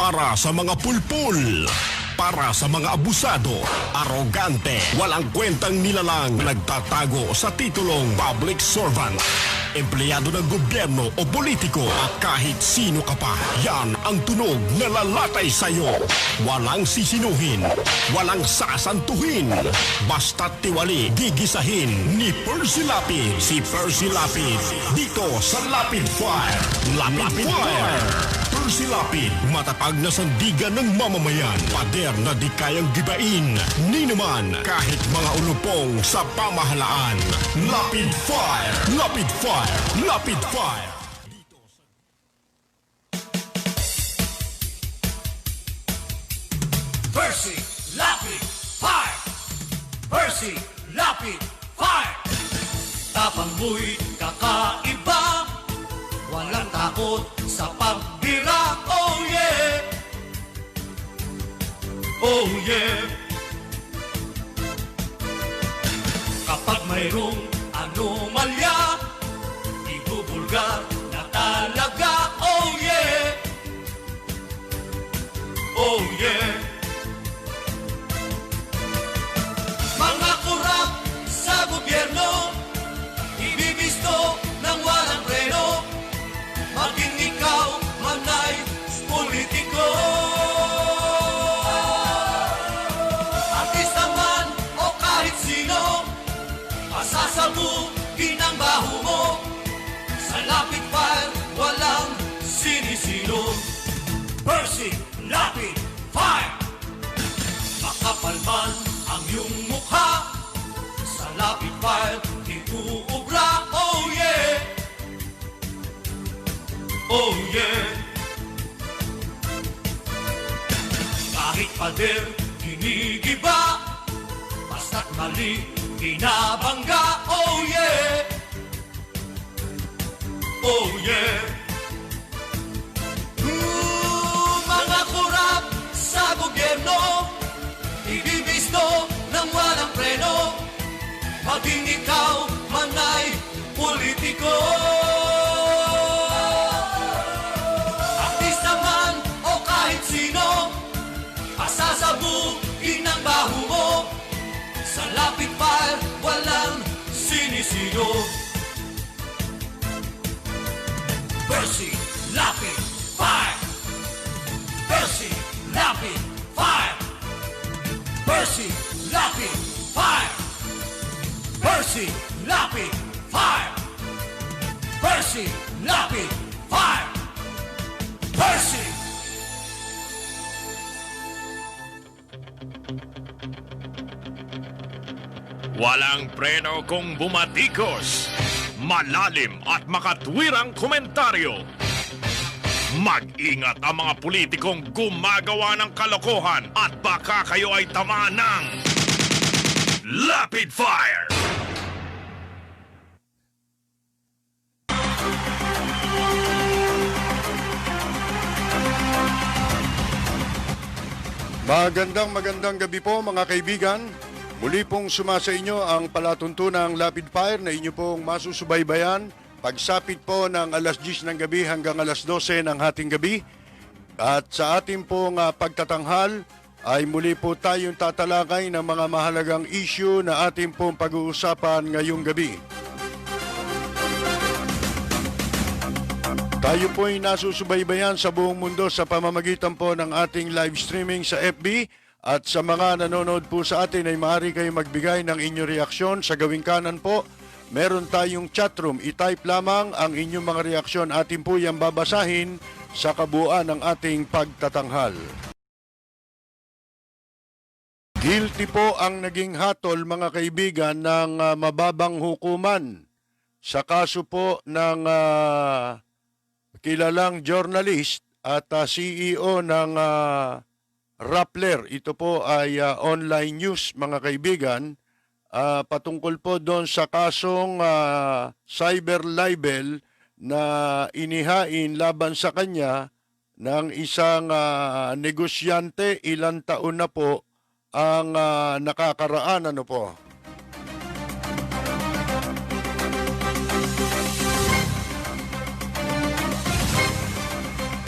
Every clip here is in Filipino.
Para sa mga pulpul, para sa mga abusado, arogante, walang kwentang nilalang, nagtatago sa titulong public servant, empleyado ng gobyerno o politiko at kahit sino ka pa, yan ang tunog na lalatay sa'yo. Walang sisinuhin, walang sasantuhin, basta't tiwali, gigisahin ni Percy Lapid. Si Percy Lapid, dito sa Lapid Fire. Lapid Fire! Percy Lapid, matatag na sandigan ng mamamayan. Pader na di kayang gibain ni naman kahit mga ulupong sa pamahalaan. Lapid Fire! Lapid Fire! Lapid Fire! Percy Lapid Fire! Percy Lapid Fire! Tapang mo'y kakaiba, walang takot sa pagbira. Oh yeah! Oh yeah! Kapag mayroong anomalya, ibubulgar na talaga. Oh yeah! Oh yeah! Mga kurap sa gobyerno, ibibisto ng walang preno, maging ikaw man ay politiko. Artista man o kahit sino, masasabugin ang baho mo. Sa Lapid Fire, walang sinisino. Percy Lapid Fire! Makapal man ang iyong mukha, sa Lapid Fire, di uubra. Oh yeah! Oh yeah! Kahit pader, ginigiba, basta't mali, binabangga. Oh yeah! Oh yeah! Mga kurap sa gobyerno, ibibisto ng walang preno, maging ikaw man ay politiko. Artista man o kahit sino, pasasabugin ang baho mo. Sa Lapid Fire, walang sinisino. Percy Lapid Fire! Percy Lapid Fire! Percy Lapid Fire! Percy Lapid Fire! Percy Lapid Fire! Percy! Walang preno kung bumatikos. Malalim at makatwirang komentaryo. Mag-ingat ang mga politikong gumagawa ng kalokohan at baka kayo ay tamaan ng Lapid Fire! Magandang gabi po mga kaibigan. Muli pong sumasa inyo ang palatuntunang Lapid Fire na inyo pong masusubaybayan pagsapit po ng alas 10 ng gabi hanggang alas 12 ng hating gabi. At sa ating pong pagtatanghal ay muli po tayong tatalakay ng mga mahalagang issue na ating pong pag-uusapan ngayong gabi. Tayo po ay nasusubaybayan sa buong mundo sa pamamagitan po ng ating live streaming sa FB. At sa mga nanonood po sa atin ay maaari kayo magbigay ng inyong reaksyon. Sa gawing kanan po, meron tayong chatroom. I-type lamang ang inyong mga reaksyon. Atin po yung babasahin sa kabuuan ng ating pagtatanghal. Guilty po ang naging hatol mga kaibigan ng mababang hukuman sa kaso po ng kilalang journalist at CEO ng Rappler. Ito po ay online news mga kaibigan, patungkol po doon sa kasong cyber libel na inihain laban sa kanya ng isang negosyante. Ilang taon na po ang nakakaraan, ano po.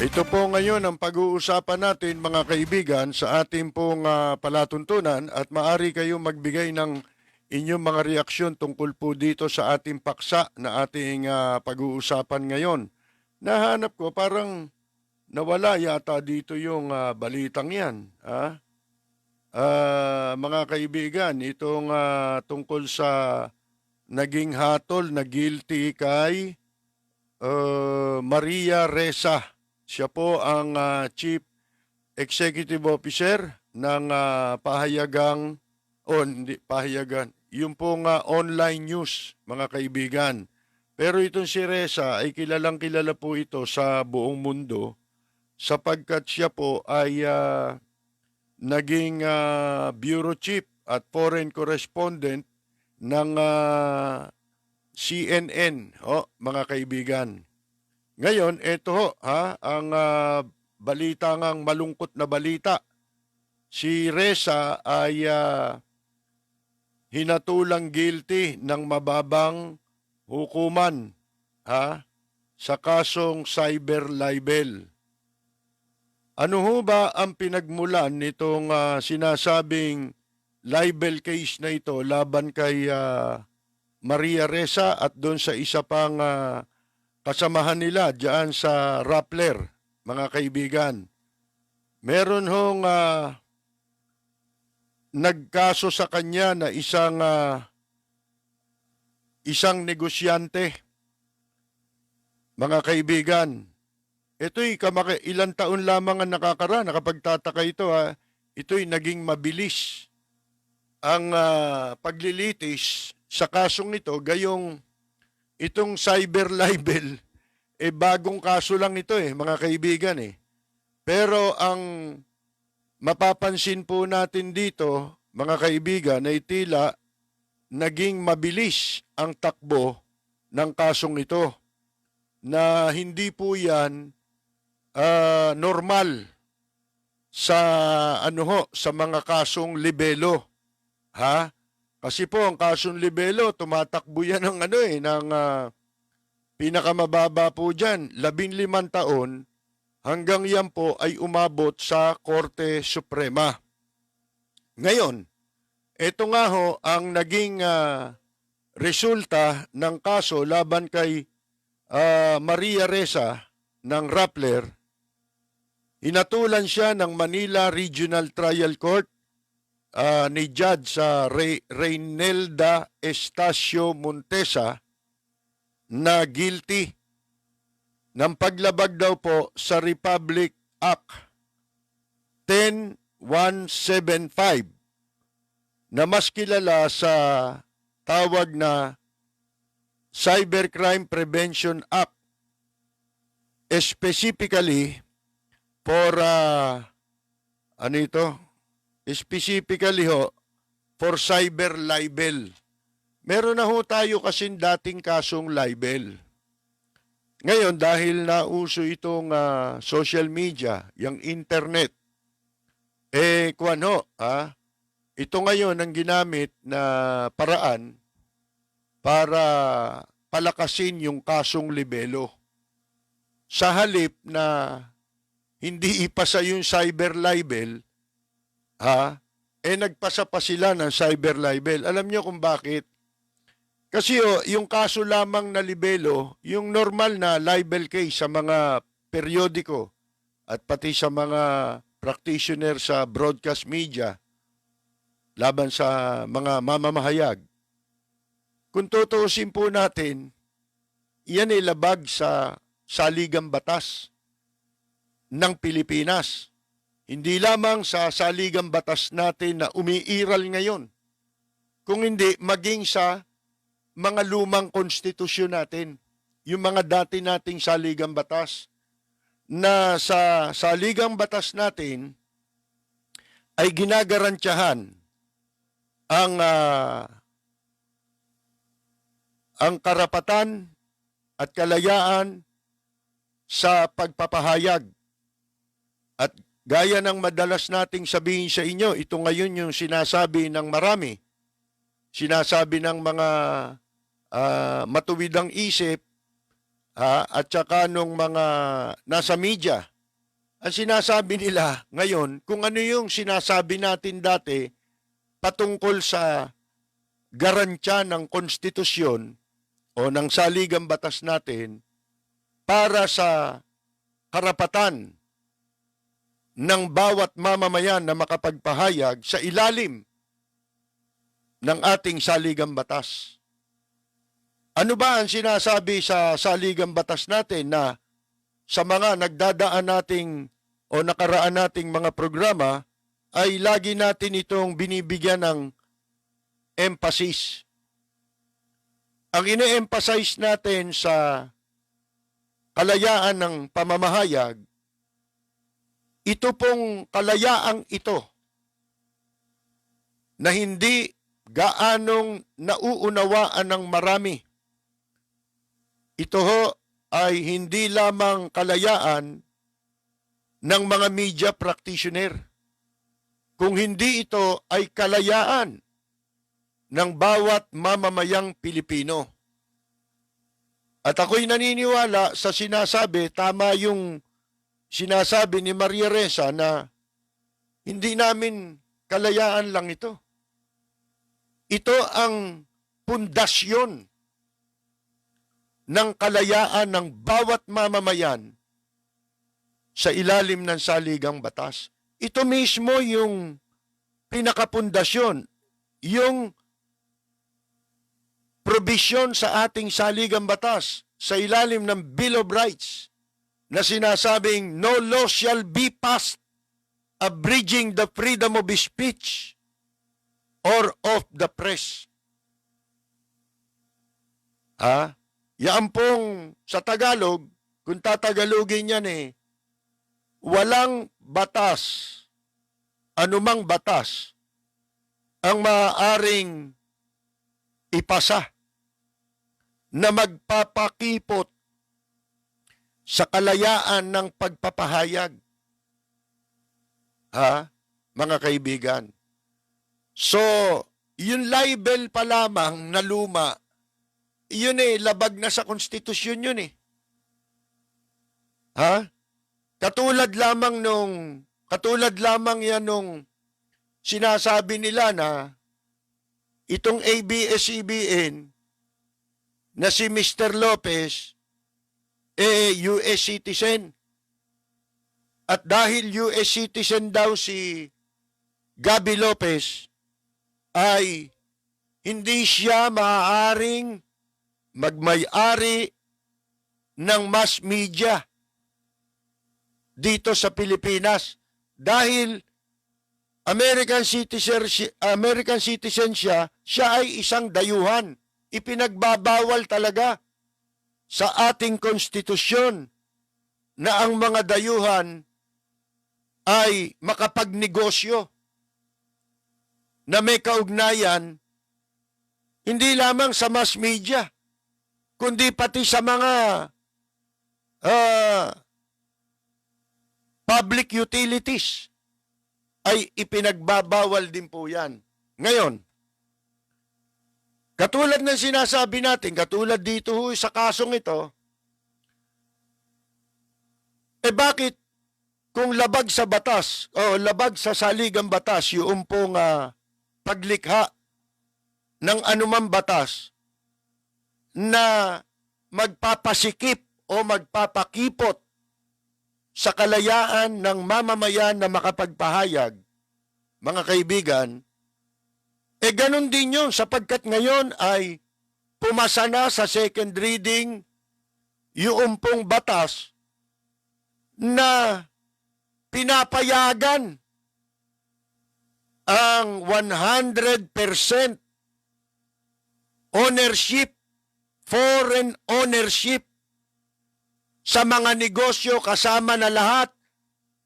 Ito po ngayon ang pag-uusapan natin mga kaibigan sa ating pong palatuntunan at maaari kayong magbigay ng inyong mga reaksyon tungkol po dito sa ating paksa na ating pag-uusapan ngayon. Nahanap ko parang nawala yata dito yung balitang yan. Mga kaibigan, itong tungkol sa naging hatol na guilty kay Maria Ressa. Siya po ang Chief Executive Officer ng pahayagang, hindi pahayagan, yung pong online news, mga kaibigan. Pero itong si Ressa ay kilalang-kilala po ito sa buong mundo sapagkat siya po ay naging bureau chief at foreign correspondent ng CNN, mga kaibigan. Ngayon, ito ang balita ngang malungkot na balita. Si Ressa ay hinatulang guilty ng mababang hukuman sa kasong cyber libel. Ano ho ba ang pinagmulan nitong sinasabing libel case na ito laban kay Maria Ressa at doon sa isa pang kasamahan nila diyan sa Rappler, mga kaibigan? Meron hong nagkaso sa kanya na isang negosyante, mga kaibigan. Ito'y ilang taon lamang ang nakakaraan. Nakapagtataka ito ito'y naging mabilis ang paglilitis sa kasong ito. Gayong itong cyber libel, bagong kaso lang ito mga kaibigan Pero ang mapapansin po natin dito, mga kaibigan, ay tila naging mabilis ang takbo ng kasong ito na hindi po yan normal sa sa mga kasong libelo. Kasi po ang kasong libelo, tumatakbo yan ng ng pinakamababa po diyan, 15 taon hanggang yan po ay umabot sa Korte Suprema. Ngayon, ito nga ho ang naging resulta ng kaso laban kay Maria Ressa ng Rappler. Hinatulan siya ng Manila Regional Trial Court ni Judge Reynelda Estacio Montesa na guilty ng paglabag daw po sa Republic Act 10175 na mas kilala sa tawag na Cybercrime Prevention Act, specifically for specifically for cyber libel. Meron na ho tayo kasing dating kasong libel. Ngayon, dahil nauso itong social media, yung internet, ito ngayon ang ginamit na paraan para palakasin yung kasong libelo. Sa halip na hindi ipasa yung cyber libel, nagpasa pa sila ng cyber libel. Alam niyo kung bakit? Kasi yung kaso lamang na libelo, yung normal na libel case sa mga periodiko at pati sa mga practitioner sa broadcast media laban sa mga mamamahayag. Kung tutuusin po natin, yan ay labag sa saligang batas ng Pilipinas. Hindi lamang sa saligang batas natin na umiiral ngayon, kung hindi maging sa mga lumang konstitusyon natin, yung mga dati nating saligang batas, na sa saligang batas natin ay ginagarantiyahan ang karapatan at kalayaan sa pagpapahayag. At gaya ng madalas nating sabihin sa inyo, ito ngayon yung sinasabi ng marami, sinasabi ng mga matuwidang isip at saka nung mga nasa media, ang sinasabi nila ngayon, kung ano yung sinasabi natin dati patungkol sa garantya ng konstitusyon o ng saligang batas natin para sa karapatan ng bawat mamamayan na makapagpahayag sa ilalim ng ating saligang batas. Ano ba ang sinasabi sa saligang batas natin na sa mga nagdadaan nating o nakaraan nating mga programa ay lagi natin itong binibigyan ng emphasis. Ang ine-emphasize natin sa kalayaan ng pamamahayag, ito pong kalayaang ito na hindi gaanong nauunawaan ng marami. Ito ho ay hindi lamang kalayaan ng mga media practitioner. Kung hindi ito ay kalayaan ng bawat mamamayang Pilipino. At ako'y naniniwala sa sinasabi, tama yung sinasabi ni Maria Ressa na hindi namin kalayaan lang ito. Ito ang pundasyon ng kalayaan ng bawat mamamayan sa ilalim ng saligang batas. Ito mismo yung pinakapundasyon, yung probisyon sa ating saligang batas sa ilalim ng Bill of Rights na sinasabing no law shall be passed abridging the freedom of speech or of the press. Yan pong sa Tagalog, kung tatagalogin yan walang batas, anumang batas, ang maaaring ipasa na magpapakipot sa kalayaan ng pagpapahayag. Mga kaibigan. So, yung libel pa lamang na luma, yun labag na sa konstitusyon yun Katulad lamang yan nung sinasabi nila na itong ABS-CBN na si Mr. Lopez, US citizen. At dahil US citizen daw si Gaby Lopez, ay hindi siya maaaring magmay-ari ng mass media dito sa Pilipinas dahil American citizen siya ay isang dayuhan. Ipinagbabawal talaga sa ating konstitusyon na ang mga dayuhan ay makapagnegosyo na may kaugnayan hindi lamang sa mass media, kundi pati sa mga public utilities ay ipinagbabawal din po yan. Ngayon, katulad ng sinasabi natin, katulad dito sa kasong ito, bakit kung labag sa batas o labag sa saligang batas yung pong paglikha ng anumang batas na magpapasikip o magpapakipot sa kalayaan ng mamamayan na makapagpahayag, mga kaibigan, ganun din yun sapagkat ngayon ay pumasa na sa second reading yung pong batas na pinapayagan ang 100% ownership, foreign ownership sa mga negosyo kasama na lahat,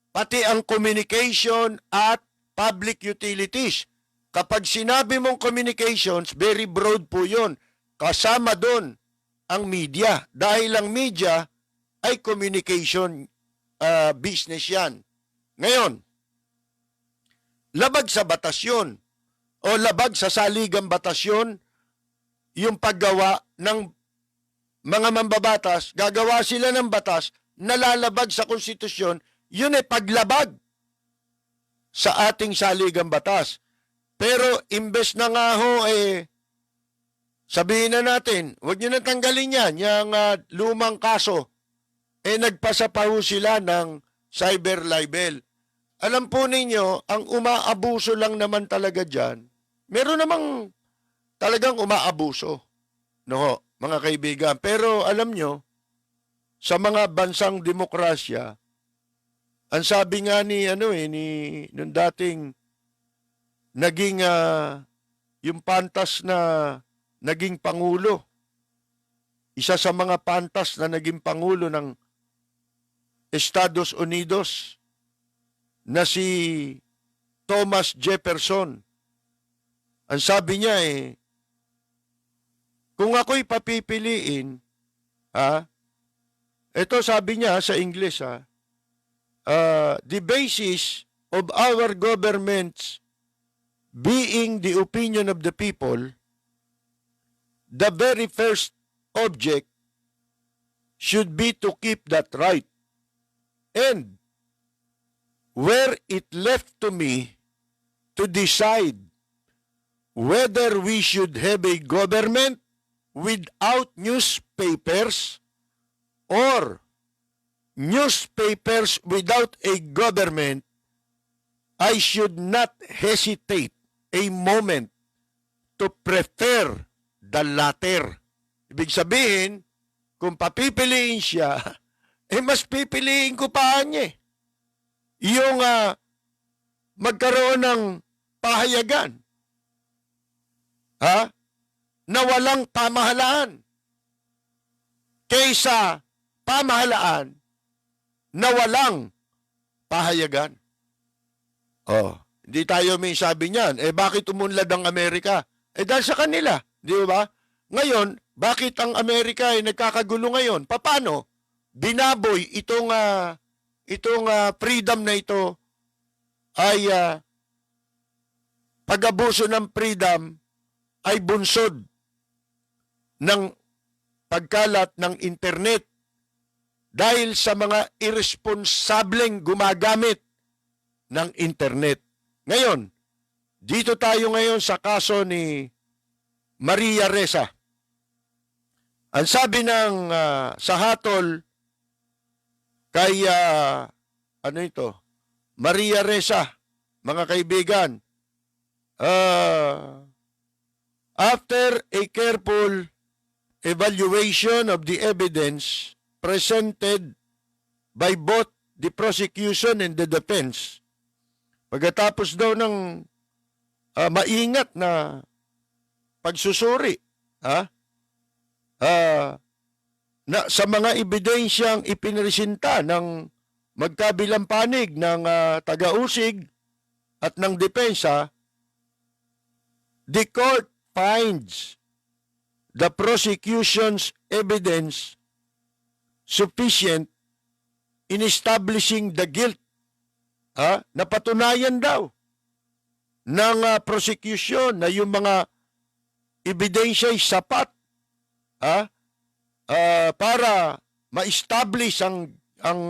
pati ang communication at public utilities. Kapag sinabi mong communications, very broad po yun. Kasama doon ang media. Dahil ang media ay communication business yan. Ngayon, labag sa batas yun o labag sa saligang batas yun, yung paggawa ng mga mambabatas, gagawa sila ng batas na lalabag sa konstitusyon, yun ay paglabag sa ating saligang batas. Pero imbes na nga ho, sabihin na natin, huwag nyo na tanggalin yan, yung lumang kaso, nagpasa pa ho sila ng cyber libel. Alam po ninyo, ang umaabuso lang naman talaga dyan, meron namang talagang umaabuso. No, mga kaibigan. Pero alam nyo, sa mga bansang demokrasya, ang sabi nga ni nung dating naging yung pantas na naging pangulo, isa sa mga pantas na naging pangulo ng Estados Unidos na si Thomas Jefferson. Ang sabi niya kung ako'y papipiliin, ito sabi niya sa English, the basis of our governments being the opinion of the people, the very first object should be to keep that right. And were it left to me to decide whether we should have a government without newspapers or newspapers without a government, I should not hesitate a moment to prefer the latter. Ibig sabihin, kung papipiliin siya, mas pipiliin ko pa niya. Yung magkaroon ng pahayagan. Na walang pamahalaan. Kaysa pamahalaan na walang pahayagan. Hindi tayo may sabi niyan. Bakit umunlad ang Amerika? Dahil sa kanila. Di ba? Ngayon, bakit ang Amerika ay nagkakagulo ngayon? Paano? Binaboy itong freedom na ito ay pag-abuso ng freedom ay bunsod ng pagkalat ng internet dahil sa mga irresponsableng gumagamit ng internet. Ngayon, dito tayo ngayon sa kaso ni Maria Ressa. Ang sabi ng sa hatol kay Maria Ressa, mga kaibigan, after a careful evaluation of the evidence presented by both the prosecution and the defense, pagkatapos daw ng maingat na pagsusuri na sa mga ebidensyang ipinresinta ng magkabilang panig ng taga-usig at ng depensa, the court finds the prosecution's evidence sufficient in establishing the guilt. Napatunayan daw ng prosecution na yung mga ebidensya ay sapat para ma-establish ang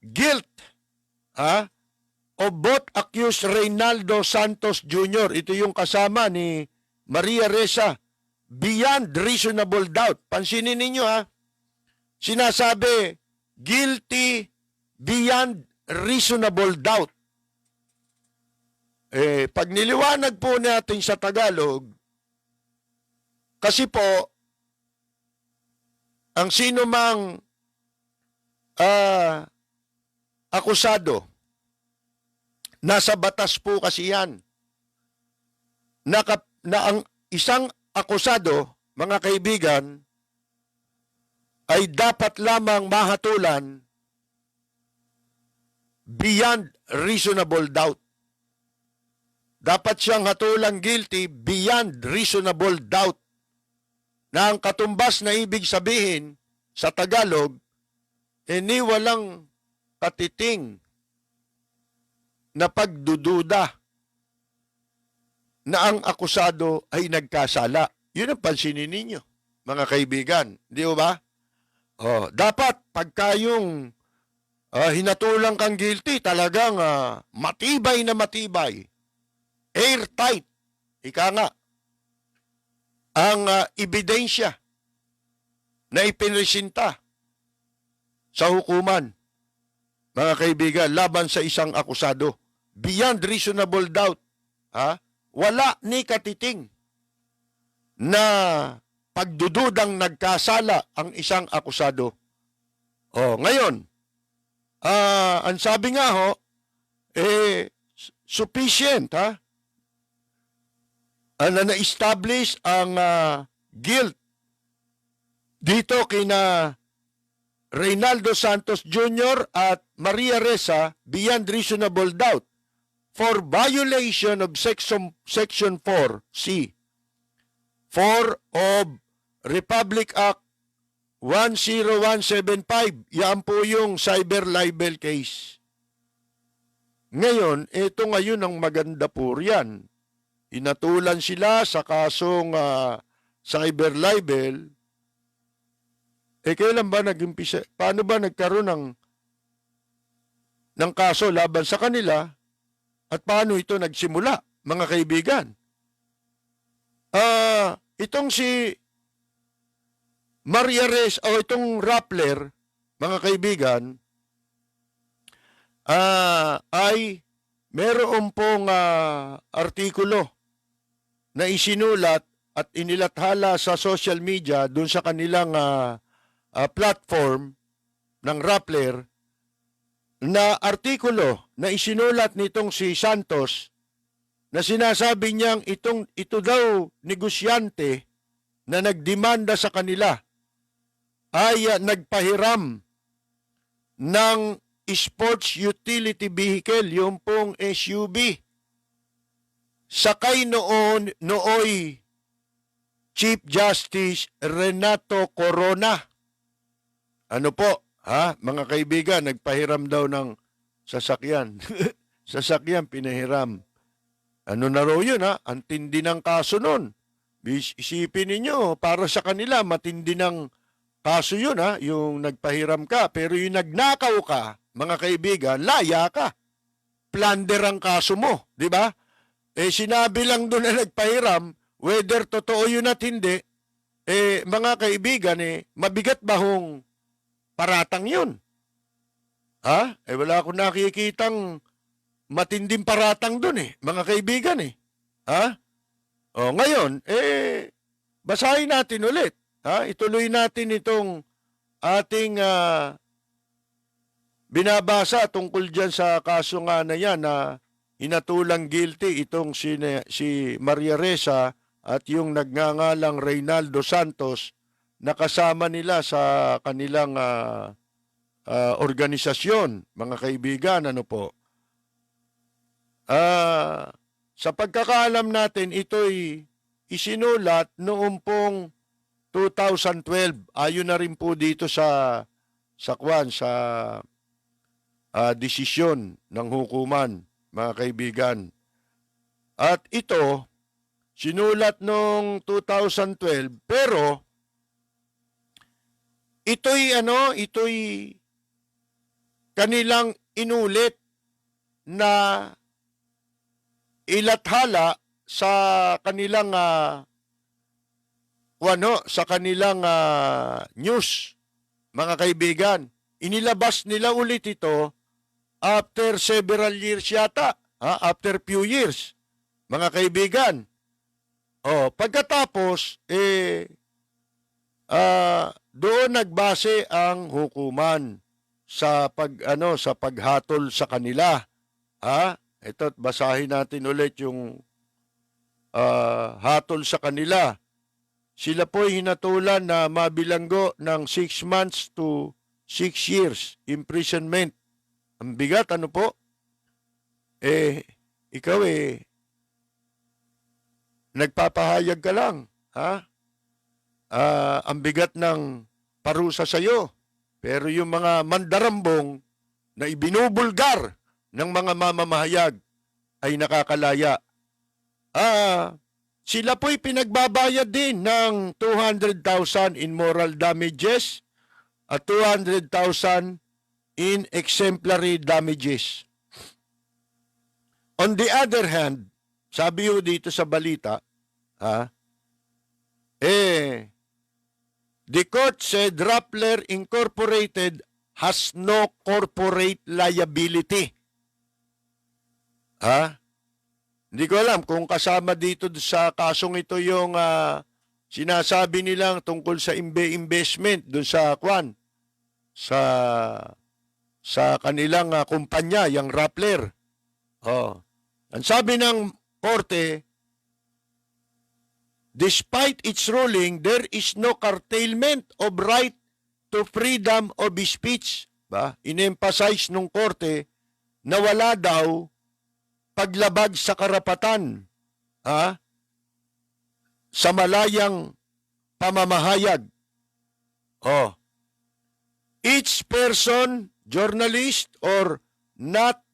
guilt of both accused Reynaldo Santos Jr. Ito yung kasama ni Maria Ressa, beyond reasonable doubt. Pansinin ninyo sinasabi guilty beyond reasonable doubt. Pag niliwanag po natin sa Tagalog, kasi po ang sino mang akusado, nasa batas po kasi yan, na ang isang akusado, mga kaibigan, ay dapat lamang mahatulan beyond reasonable doubt. Dapat siyang hatulang guilty beyond reasonable doubt. Na ang katumbas na ibig sabihin sa Tagalog, ni walang katiting na pagdududa na ang akusado ay nagkasala. Yun ang pansinin ninyo, mga kaibigan. Di ba? Dapat pagka yung hinatulang kang guilty, talagang matibay na matibay, airtight, ika nga, ang ebidensya na ipinresinta sa hukuman, mga kaibigan, laban sa isang akusado. Beyond reasonable doubt, wala ni katiting na pagdududang nagkasala ang isang akusado. Ngayon, ang sabi nga ho, sufficient, na na-establish ang guilt dito kina Reynaldo Santos Jr. at Maria Ressa beyond reasonable doubt for violation of Section 4C 4 of Republic Act 10175. Yan po yung cyber libel case. Ngayon, ito ngayon ang maganda po riyan. Inatulan sila sa kasong cyber libel. Kailan ba nag-umpisa? Paano ba nagkaroon ng kaso laban sa kanila? At paano ito nagsimula, mga kaibigan? Itong si Maria Ressa o itong Rappler, mga kaibigan, ay meron pong artikulo na isinulat at inilathala sa social media dun sa kanilang platform ng Rappler na artikulo na isinulat nitong si Santos na sinasabi niyang ito daw negosyante na nagdemanda sa kanila ay nagpahiram ng sports utility vehicle, yung pong SUV. Sakay nooy Chief Justice Renato Corona. Ano po, mga kaibigan, nagpahiram daw ng sasakyan. Sasakyan, pinahiram. Ano na raw yun, Ang tindi ng kaso nun. Isipin ninyo, para sa kanila, matindi ng kaso yun, yung nagpahiram ka. Pero yung nagnakaw ka, mga kaibigan, laya ka. Plunder ang kaso mo, di ba? Sinabi lang doon na nagpahiram, whether totoo yun at hindi, mga kaibigan, mabigat ba hong paratang yun? Wala akong nakikitang matinding paratang doon, mga kaibigan, ngayon, basahin natin ulit. Ituloy natin itong ating binabasa tungkol dyan sa kaso nga na yan na hinatulang guilty itong si Maria Ressa at yung nagngangalang Reynaldo Santos na kasama nila sa kanilang organisasyon, mga kaibigan, ano po. Sa pagkakaalam natin, ito'y isinulat noong pong 2012. Ayon na rin po dito sa desisyon ng hukuman, mga kaibigan. At ito, sinulat noong 2012, pero ito'y kanilang inulit na ilathala sa kanilang news, mga kaibigan. Inilabas nila ulit ito after several years yata, after few years, mga kaibigan. Pagkatapos doon nagbase ang hukuman sa paghatol sa kanila. Ito, basahin natin ulit yung hatol sa kanila. Sila po'y hinatulan na mabilanggo ng 6 months to 6 years imprisonment. Ang bigat, ano po? Ikaw nagpapahayag ka lang, ang bigat ng parusa sa'yo. Pero yung mga mandarambong na ibinubulgar ng mga mamamahayag ay nakakalaya. Sila po'y pinagbabayad din ng 200,000 in moral damages at 200,000 in exemplary damages. On the other hand, sabi ho dito sa balita, the court said Rappler Incorporated has no corporate liability. Hindi ko alam kung kasama dito sa kasong ito yung sinasabi nilang tungkol sa investment doon sa sa kanilang kumpanya, yung Rappler. Ang sabi ng korte, despite its ruling, there is no curtailment of right to freedom of speech. In-emphasize nung korte na wala daw paglabag sa karapatan sa malayang pamamahayag. Each person, journalist or not,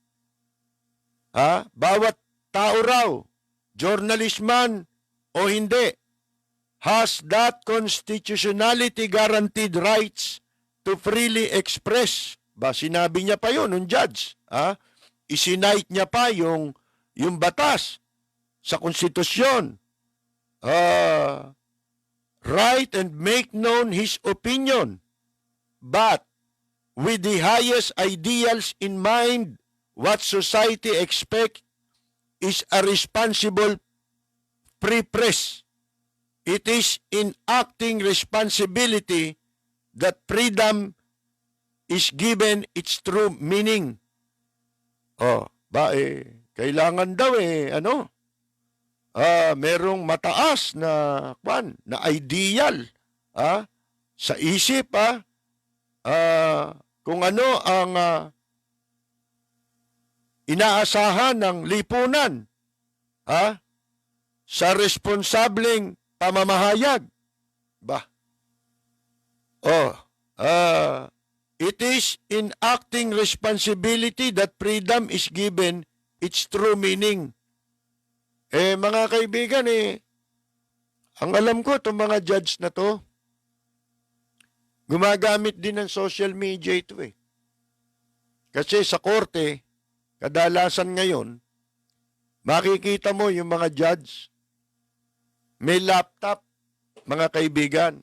bawat tao raw, journalist man o hindi, has that constitutionality guaranteed rights to freely express. Sinabi niya pa yun, nung judge. Isinite niya pa yung batas sa konstitusyon. Right and make known his opinion, but with the highest ideals in mind, what society expects is a responsible free press. It is in acting responsibility that freedom is given its true meaning. Kailangan daw merong mataas na ideal sa isip kung ano ang inaasahan ng lipunan sa responsableng pamamahayag. It is in acting responsibility that freedom is given its true meaning. Mga kaibigan, ang alam ko, itong mga judge na to, gumagamit din ng social media ito Kasi sa korte, kadalasan ngayon, makikita mo yung mga judge, may laptop, mga kaibigan.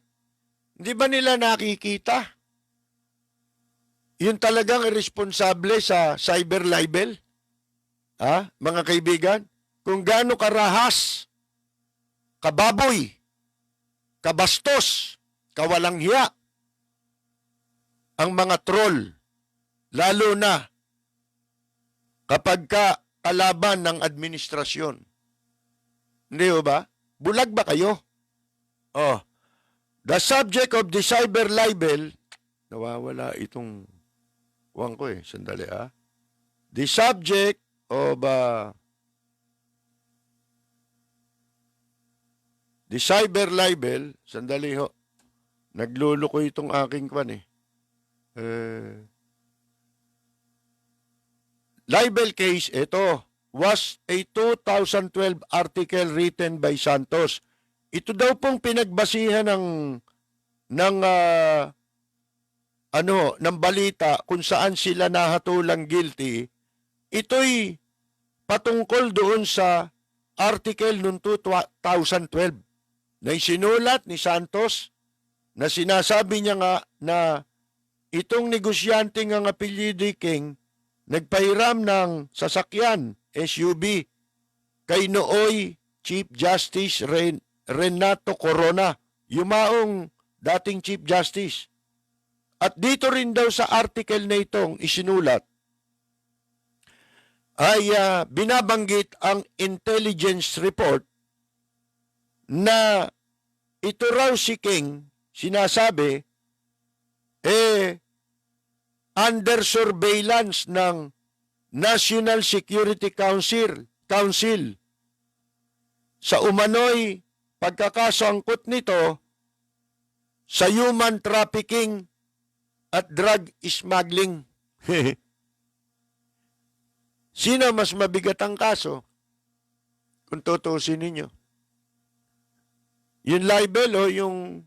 Hindi ba nila nakikita? Yun talagang irresponsable sa cyber libel. Mga kaibigan? Kung gaano karahas, kababoy, kabastos, kawalang hiya, ang mga troll, lalo na kapag kalaban ng administrasyon. Hindi ba? Bulag ba kayo? The subject of the cyber libel, nawawala itong sandali The subject of the cyber libel, sandali ho. Nagluluko itong aking libel case, ito, was a 2012 article written by Santos. Ito daw pong pinagbasihan ng balita kung saan sila nahatulang guilty. Ito'y patungkol doon sa article noong 2012 na isinulat ni Santos na sinasabi niya nga na itong negosyante ng apelyido King nagpahiram ng sasakyan, SUV, kay nooy Chief Justice Renato Corona, yumaong dating Chief Justice. At dito rin daw sa article na itong isinulat, ay binabanggit ang intelligence report na ito raw si King, sinasabi, under surveillance ng National Security Council sa umano'y pagkakasangkot nito sa human trafficking at drug smuggling. Sino mas mabigat ang kaso? Kung tutusin ninyo. Yung libel o yung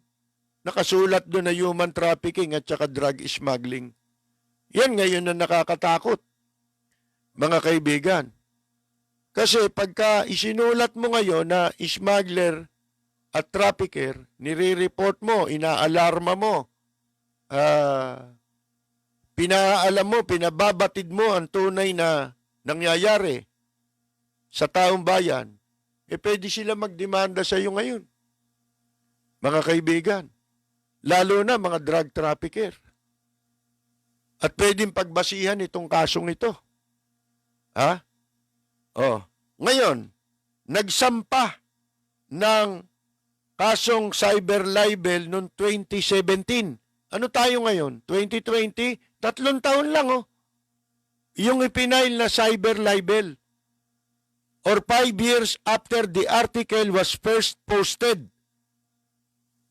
nakasulat doon na human trafficking at saka drug smuggling. Yan ngayon na nakakatakot, mga kaibigan. Kasi pagka isinulat mo ngayon na smuggler at trafficker, nire-report mo, inaalarma mo, pinaalam mo, pinababatid mo ang tunay na nangyayari sa taong bayan, pwede sila magdemanda sa iyo ngayon. Mga kaibigan, lalo na mga drug trafficker. At pwedeng pagbasihan itong kasong ito. Ha? Oh. Ngayon, nagsampa ng kasong cyber libel noong 2017. Ano tayo ngayon? 2020? 3 taon lang, oh. Yung ipinail na cyber libel. Or 5 years after the article was first posted.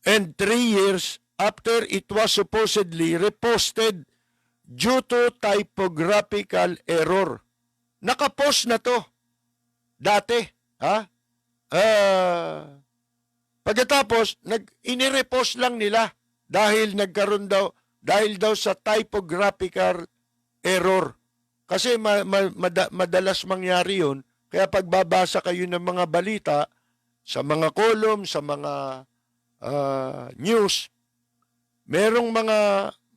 And 3 years after it was supposedly reposted due to typographical error. Nakapost na to. Dati. Ha? Pagkatapos, inirepost lang nila dahil dahil daw sa typographical error. Kasi madalas mangyari yun. Kaya pagbabasa kayo ng mga balita sa mga column, sa mga news, merong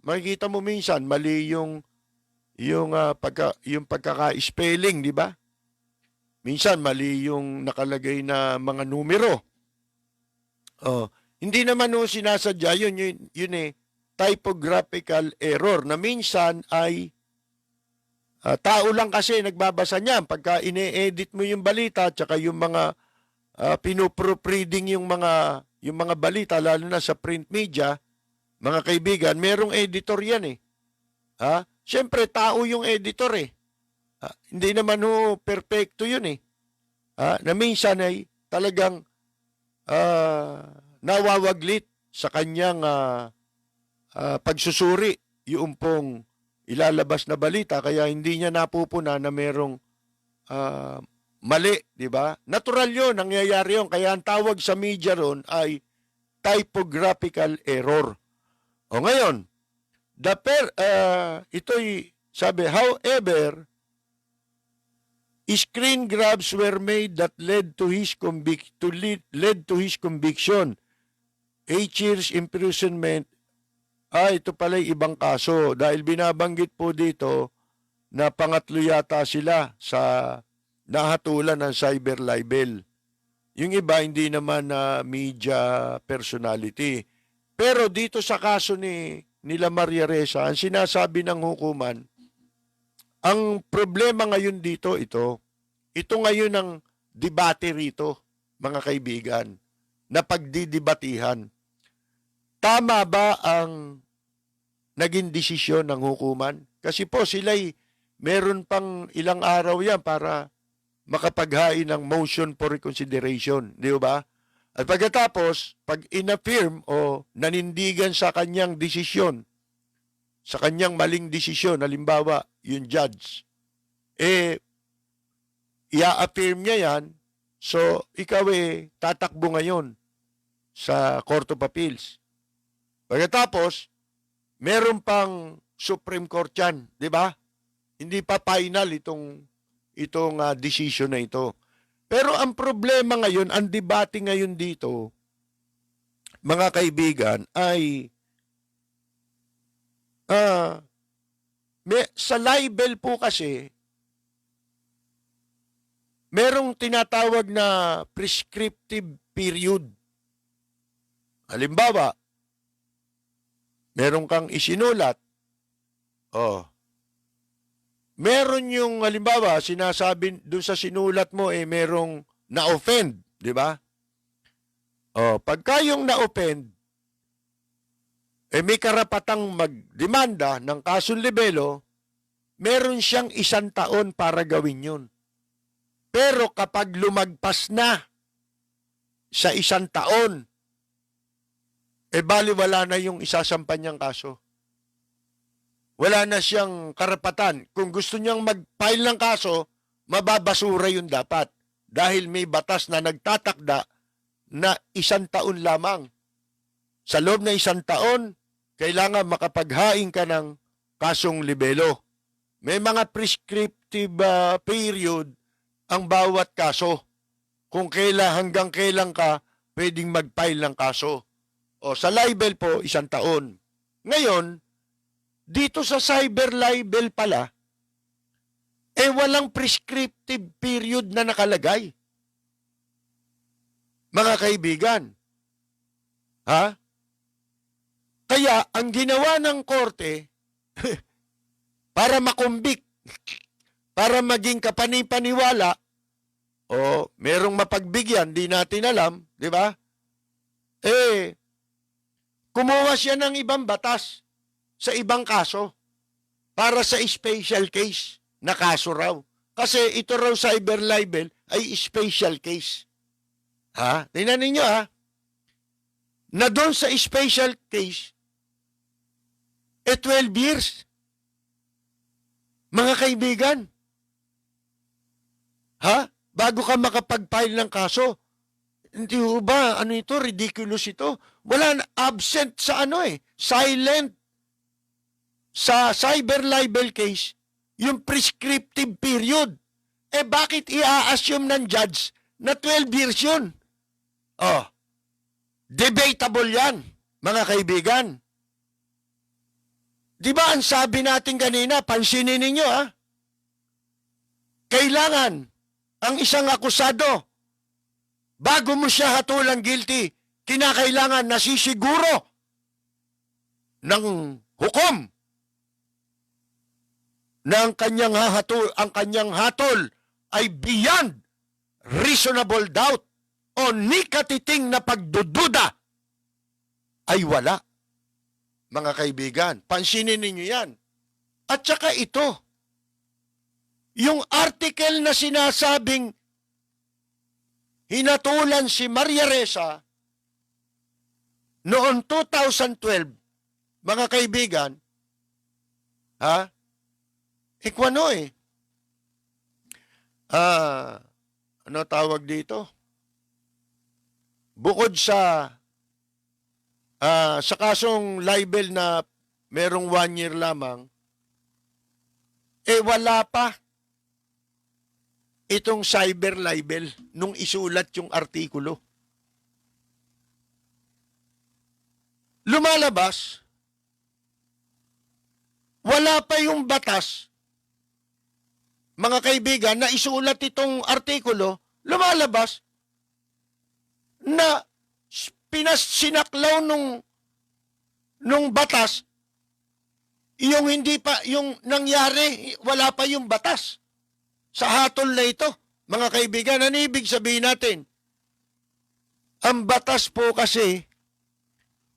makikita mo minsan mali yung pagkaka-spelling, di ba? Minsan mali yung nakalagay na mga numero. Hindi naman sinasadya yun typographical error na minsan ay tao lang kasi nagbabasa niyan. Pagka ine-edit mo yung balita at saka yung mga pinoproofreading yung mga balita, lalo na sa print media, mga kaibigan, merong editor yan eh. Ha? Siyempre, tao yung editor eh. Hindi naman perfecto yun eh. Na minsan ay talagang nawawaglit sa kanyang pagsusuri yung pong ilalabas na balita, kaya hindi niya napupuna na merong mali, di ba? Natural yun, nangyayari yun. Kaya ang tawag sa media ron ay typographical error. O ngayon, ito'y sabi, however, screen grabs were made that led to his conviction. 8 years imprisonment. Ito pala'y ibang kaso dahil binabanggit po dito na pangatlo yata sila sa nahatulan ng cyber libel. Yung iba hindi naman na media personality. Pero dito sa kaso nila Maria Ressa, ang sinasabi ng hukuman, ang problema ngayon dito, ito ngayon ang debate rito, mga kaibigan, na pagdidibatihan. Tama ba ang naging desisyon ng hukuman? Kasi po sila'y meron pang ilang araw yan para makapaghain ng motion for reconsideration. Di ba? At pagkatapos, pag inaffirm o nanindigan sa kanyang desisyon, sa kanyang maling desisyon, halimbawa, yung judge, i-affirm niya yan, so ikaw tatakbo ngayon sa Court of Appeals. Pagkatapos, meron pang Supreme Court yan, di ba? Hindi pa final itong decision na ito. Pero ang problema ngayon, ang debate ngayon dito, mga kaibigan, ay sa libel po kasi, merong tinatawag na prescriptive period. Halimbawa, meron kang isinulat. Meron yung, halimbawa, sinasabi doon sa sinulat mo, merong na-offend, di ba? Pagka yung na-offend, may karapatang magdemanda ng kasong libelo, meron siyang 1 taon para gawin yun. Pero kapag lumagpas na sa 1 taon, baliwala na yung isasampan niyang kaso. Wala na siyang karapatan. Kung gusto niyang mag-file ng kaso, mababasura yun dapat. Dahil may batas na nagtatakda na 1 taon lamang. Sa loob na 1 taon, kailangan makapaghain ka ng kasong libelo. May mga prescriptive period ang bawat kaso. Kung hanggang kailan ka pwedeng mag-file ng kaso. O sa libel po, 1 taon. Ngayon, dito sa cyber libel pala, walang prescriptive period na nakalagay. Mga kaibigan, ha? Kaya, ang ginawa ng korte, para makumbik, para maging kapanipaniwala, o merong mapagbigyan, di natin alam, di ba? Kumuha siya ng ibang batas sa ibang kaso para sa special case na kaso raw. Kasi ito raw cyber libel ay special case. Ha? Tingnan ninyo ha. Na doon sa special case, 12 years. Mga kaibigan, ha? Bago ka makapag-file ng kaso, hindi ho ba, ano ito, ridiculous ito? Wala na, absent sa silent. Sa cyber libel case, yung prescriptive period. Bakit i-assume ng judge na 12 years yun? Debatable yan, mga kaibigan. Di ba ang sabi natin kanina, pansinin ninyo ha? Kailangan ang isang akusado, bago mo siya hatulang guilty, kinakailangan nasisiguro ng hukom na ang kanyang hatol ay beyond reasonable doubt o nikatiting na pagdududa ay wala. Mga kaibigan, pansinin ninyo yan. At saka ito, yung article na sinasabing hinatulan si Maria Ressa noong 2012, mga kaibigan, ha? Ikwano ano tawag dito? Bukod sa kasong libel na merong 1 year lamang, wala pa itong cyber libel nung isulat yung artikulo. Lumalabas, wala pa yung batas, mga kaibigan, na isulat itong artikulo, lumalabas na sinakaklaw nung batas, yung hindi pa, yung nangyari, wala pa yung batas sa hatol na ito. Mga kaibigan, ano ibig sabihin natin? Ang batas po kasi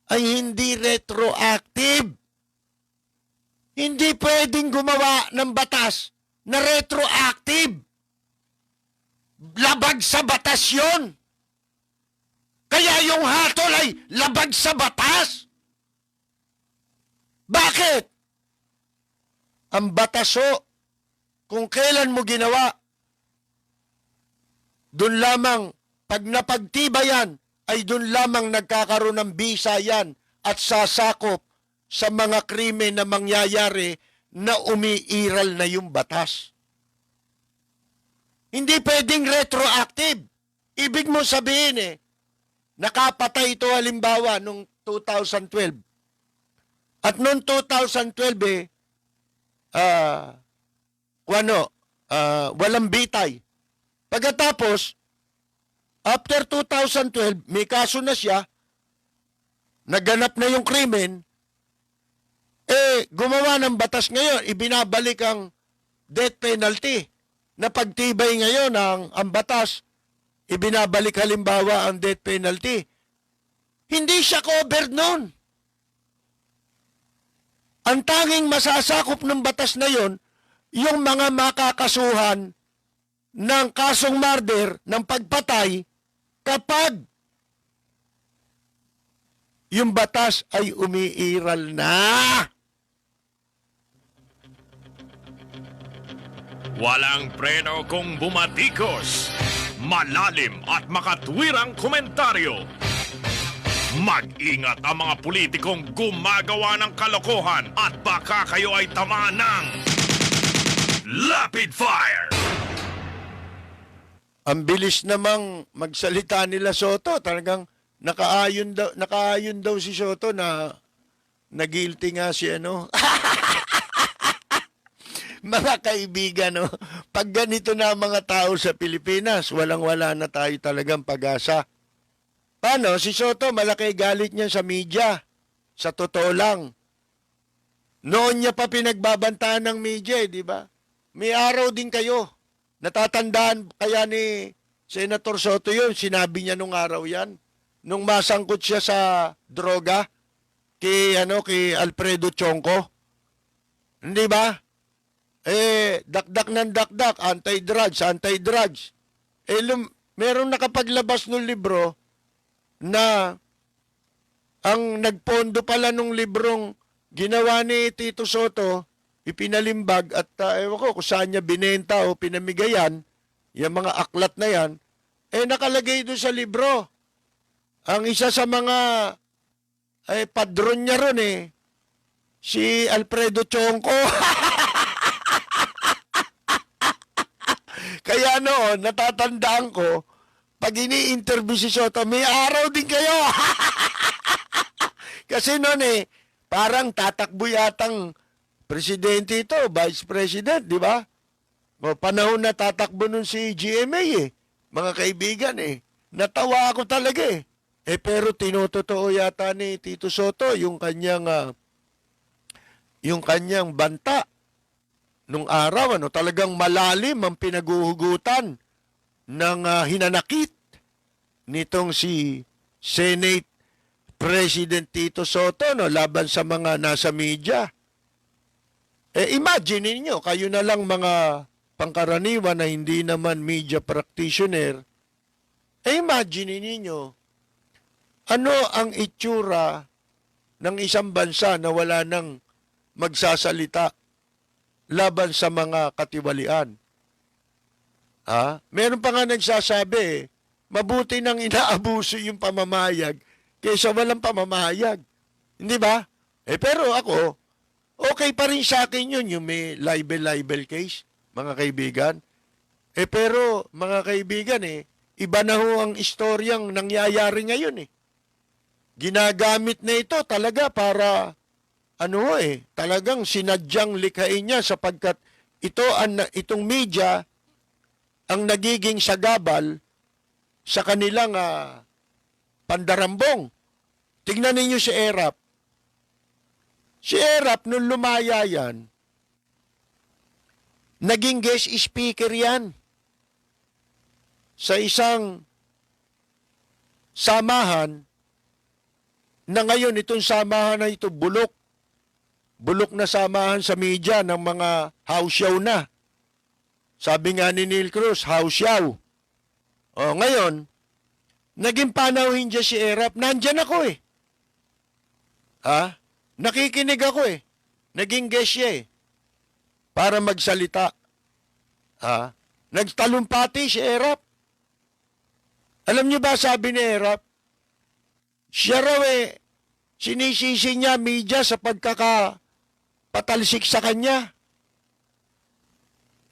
ay hindi retroactive. Hindi pwedeng gumawa ng batas na retroactive. Labag sa batas yun. Kaya yung hatol ay labag sa batas. Bakit? Ang bataso, kung kailan mo ginawa, doon lamang, pag napagtibayan, ay doon lamang nagkakaroon ng bisa yan at sasakop sa mga krimen na mangyayari na umiiral na yung batas. Hindi pwedeng retroactive. Ibig mo sabihin nakapatay ito halimbawa noong 2012. At noong 2012 walang bitay. Pagkatapos, after 2012, may kaso na siya, naganap na yung krimen, gumawa ng batas ngayon, ibinabalik ang death penalty. Na pagtibay ngayon ang batas, ibinabalik halimbawa ang death penalty. Hindi siya covered nun. Ang tanging masasakop ng batas na yon, yung mga makakasuhan ng kasong murder, ng pagpatay, kapag yung batas ay umiiral na. Walang preno kung bumatikos. Malalim at makatwirang komentaryo. Mag-ingat ang mga politikong gumagawa ng kalokohan at baka kayo ay tamaan ng Lapid Fire! Ang bilis namang magsalita nila Soto. Talagang nakaayon daw si Soto na nag-guilty nga si ano. Mga kaibigan, no? Pag ganito na ang mga tao sa Pilipinas, walang-wala na tayo talagang pag-asa. Paano? Si Soto, malaki galit niya sa media. Sa totoo lang. Noon niya pa pinagbabantaan ng media, di ba? May araw din kayo. Natatandaan kaya ni Senator Soto yun. Sinabi niya nung araw yan. Nung masangkot siya sa droga kay Alfredo Chonco. Hindi ba? Dakdak ng dakdak, anti-drugs. Merong nakapaglabas ng libro na ang nagpondo pala nung librong ginawa ni Tito Soto, ipinalimbag at ewan ko kung saan niya binenta o pinamigayan, yung mga aklat na yan, nakalagay doon sa libro. Ang isa sa mga padron niya ron si Alfredo Chonco. Kaya noon, natatandaan ko, pag ini-interview si Soto, may araw din kayo. Kasi noon parang tatakbo yatang presidente ito, vice president, di ba? O, panahon na tatakbo nun si GMA mga kaibigan Natawa ako talaga pero tinutotoo yata ni Tito Soto yung kanyang banta. Nung araw, talagang malalim ang pinaguhugutan ng hinanakit nitong si Senate President Tito Soto laban sa mga nasa media. Imagine niyo, kayo na lang mga pangkaraniwan na hindi naman media practitioner, imagine niyo, ano ang itsura ng isang bansa na wala nang magsasalita laban sa mga katiwalian. Meron pa nga nagsasabi, mabuti nang inaabuso yung pamamayag kaysa walang pamamayag. Hindi ba? Pero ako, okay pa rin sa akin yun, yung may libel case, mga kaibigan. Pero, mga kaibigan, iba na ho ang istoryang nangyayari ngayon. Ginagamit na ito talaga para talagang sinadyang likhain niya sapagkat itong media ang nagiging sagabal sa kanilang pandarambong. Tingnan ninyo si Erap. Si Erap, nung lumaya yan, naging guest speaker yan sa isang samahan na ngayon itong samahan na ito bulok na samahan sa media ng mga house show na. Sabi nga ni Neil Cruz, house show. Ngayon, naging panauhin dyan si Erap. Nandyan ako Nakikinig ako Naging guest siya para magsalita. Nagtalumpati si Erap. Alam niyo ba sabi ni Erap? Siya raw sinisisi niya media sa pagkakapatalsik sa kanya.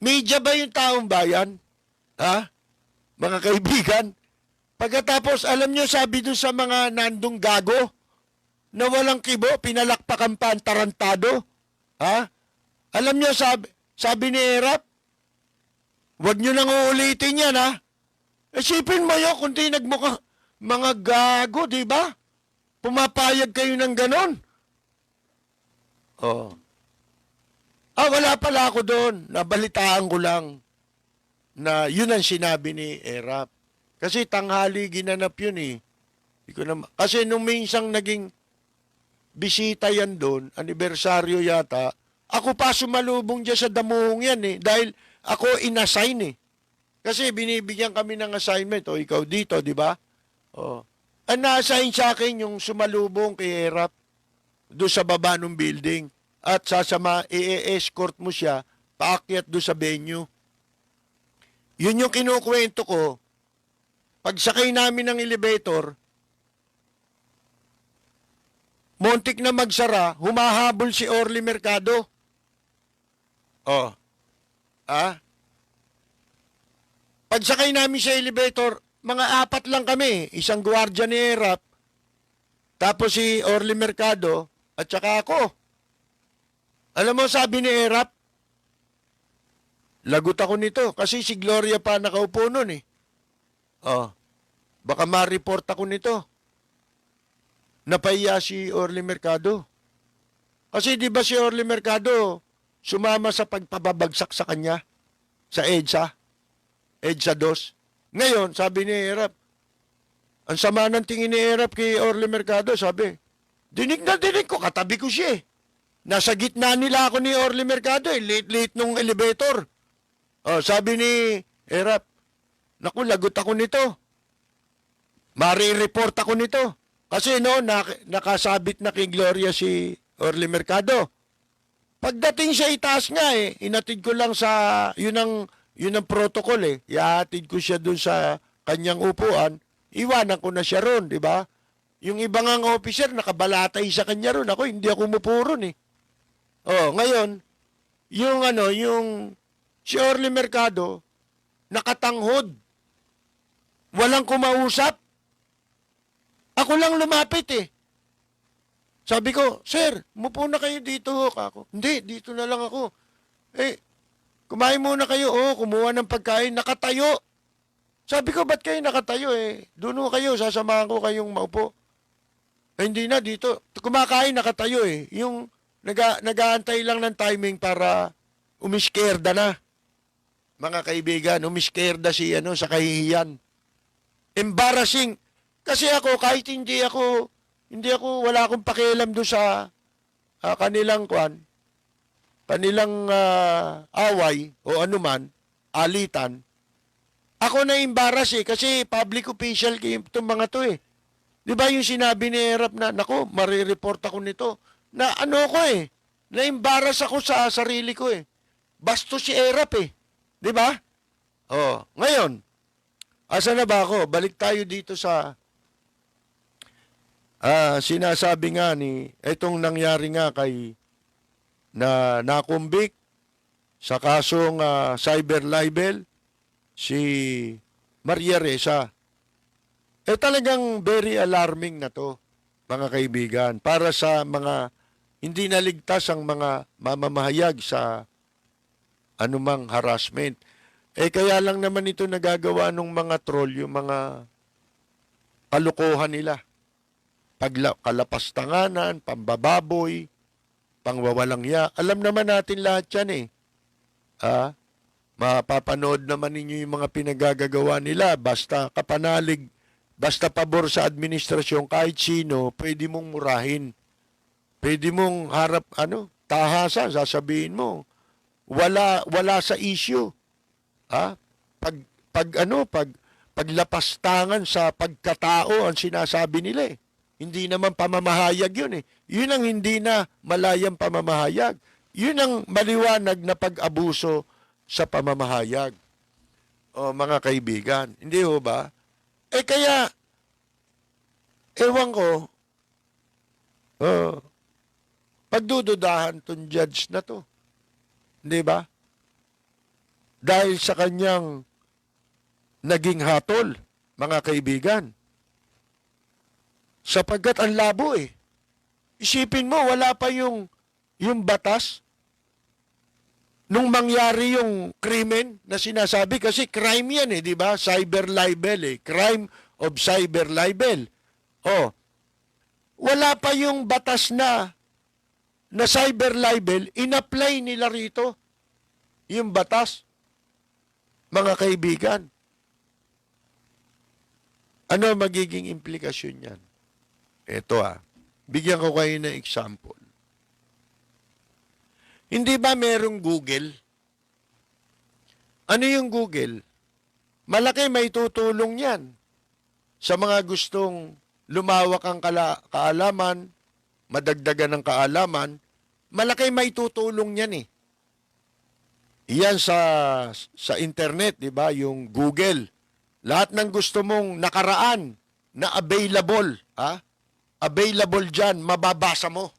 Media ba yung taong bayan? Mga kaibigan? Pagkatapos, alam niyo sabi doon sa mga nandong gago na walang kibo, pinalakpakan pa ang tarantado. Alam niyo sabi ni Erap, huwag niyo nang uulitin yan Isipin mo yun kung di nagmukha mga gago, di ba? Pumapayag kayo ng ganon. Wala pala ako doon. Nabalitaan ko lang na yun ang sinabi ni Erap. Kasi tanghali ginanap yun Kasi nung minsang naging bisita yan doon, anibersaryo yata, ako pa sumalubong dyan sa damuhong yan dahil ako inassign Kasi binibigyan kami ng assignment, ikaw dito, di ba? Ang na-assign sa akin yung sumalubong kay Erap doon sa baba ng building at i-escort mo siya paakyat doon sa venue. Yun yung kinukwento ko. Pag sakay namin ng elevator, montik na magsara, humahabol si Orly Mercado. Oh. Pagsakay namin sa elevator, mga 4 lang kami. Isang gwardiya ni ERAP, tapos si Orly Mercado, at saka ako. Alam mo, sabi ni ERAP, lagot ako nito kasi si Gloria pa nakaupo nun eh. Oh, baka ma-report ako nito. Napahiya si Orly Mercado. Kasi di ba si Orly Mercado sumama sa pagpababagsak sa kanya sa EDSA 2. Ngayon, sabi ni ERAP, ang sama ng tingin ni ERAP kay Orly Mercado, sabi, dinig na dinig ko, katabi ko siya eh. Nasa gitna nila ako ni Orly Mercado eh, late nung elevator. Oh, sabi ni ERAP, naku, lagot ako nito. Mari-report ako nito. Kasi no, nakasabit na kay Gloria si Orly Mercado. Pagdating siya itaas nga eh, inatid ko lang sa, yun ang protocol eh. Ihatid ko siya dun sa kanyang upuan, iwanan ko na siya ron, di ba? Yung ibang ang officer, nakabalatay sa kanya ron. Ako, hindi ako umupo ron eh. Oh, ngayon, yung si Orly Mercado, nakatanghod. Walang kumausap. Ako lang lumapit eh. Sabi ko, sir, mupo na kayo dito ho. Ako, hindi, dito na lang ako. Eh, kumain muna kayo. Oh, kumuha ng pagkain, nakatayo. Sabi ko, ba't kayo nakatayo eh? Doon ho kayo, sasamahan ko kayong maupo. Eh, hindi na, dito. Kumakain, nakatayo eh. Yung nag-aantay lang ng timing para umiskerda na. Mga kaibigan, umiskerda si sa kahihiyan. Embarrassing. Kasi ako, kahit wala akong pakialam doon sa kanilang away o anuman, alitan. Ako na embarrass eh, kasi public official itong mga to eh. Di ba yung sinabi ni ERAP na, naku, marireport ako nito. Na ano ko eh, na-embarrass ako sa sarili ko eh. Basto si ERAP eh. Di ba? Oh, ngayon, asa na ba ako? Balik tayo dito sa sinasabi nga ni, itong nangyari nga kay na nakumbik sa kasong cyber libel si Maria Ressa. Talagang very alarming na to, mga kaibigan, para sa mga hindi naligtas ang mga mamamahayag sa anumang harassment. Kaya lang naman ito nagagawa ng mga troll, yung mga kalukuhan nila. Kalapastanganan, pambababoy, pangwawalangya. Alam naman natin lahat yan eh. Mapapanood naman ninyo yung mga pinagagagawa nila. Basta kapanalig, basta pabor sa administrasyon, kahit sino, pwede mong murahin. Pwede mong harap, tahasan, sasabihin mo. Wala sa issue. Paglapastangan sa pagkatao ang sinasabi nila eh. Hindi naman pamamahayag yun eh. Yun ang hindi na malayang pamamahayag. Yun ang maliwanag na pag-abuso sa pamamahayag. O mga kaibigan, hindi ho ba? Kaya, ewan ko, pagdududahan tong judge na to. Hindi ba? Dahil sa kanyang naging hatol, mga kaibigan. Sapagkat ang labo eh. Isipin mo, wala pa yung batas nung mangyari yung krimen na sinasabi. Kasi crime yan eh, di ba? Cyber libel eh. Crime of cyber libel. Wala pa yung batas na cyber libel, in-apply nila rito yung batas. Mga kaibigan, ano magiging implikasyon yan? Ito bigyan ko kayo ng example. Hindi ba merong Google? Ano yung Google? Malaki may tutulong yan sa mga gustong lumawak ang kaalaman, madagdagan ng kaalaman. Malaki may tutulong yan eh. Iyan sa internet, di ba? Yung Google. Lahat ng gusto mong nakaraan na available, available dyan, mababasa mo.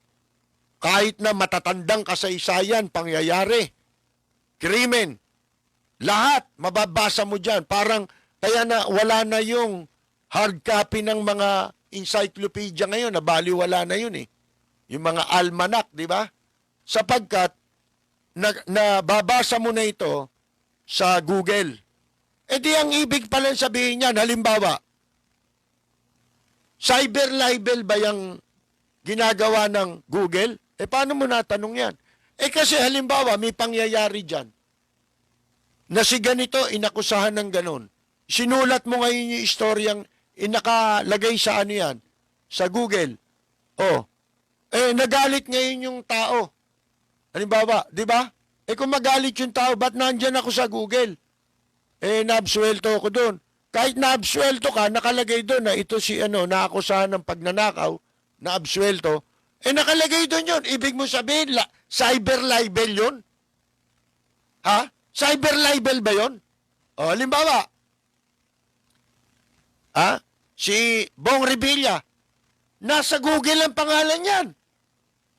Kahit na matatandang kasaysayan, pangyayari, krimen, lahat mababasa mo dyan. Parang kaya na wala na yung hard copy ng mga encyclopedia ngayon, nabaliwala na yun eh. Yung mga almanac, di ba? Sapagkat nababasa mo na ito sa Google. E di ang ibig pala sabihin niyan, halimbawa, cyber libel ba yung ginagawa ng Google? E paano mo natanong yan? Eh kasi halimbawa, may pangyayari dyan na si ganito inakusahan ng ganon. Sinulat mo ngayon yung istoryang inakalagay sa ano yan, sa Google. Oh, eh nagalit ngayon yung tao. Halimbawa, di ba? Eh kung magalit yung tao, ba't nandyan ako sa Google? Eh naabsuelto ako doon. Kahit naabsuelto ka, nakalagay doon na ito si naakusahan ng pagnanakaw, naabsuelto, eh nakalagay doon yun. Ibig mo sabihin, cyber libel yun? Ha? Cyber libel ba yun? O, halimbawa, si Bong Revilla, nasa Google ang pangalan yan.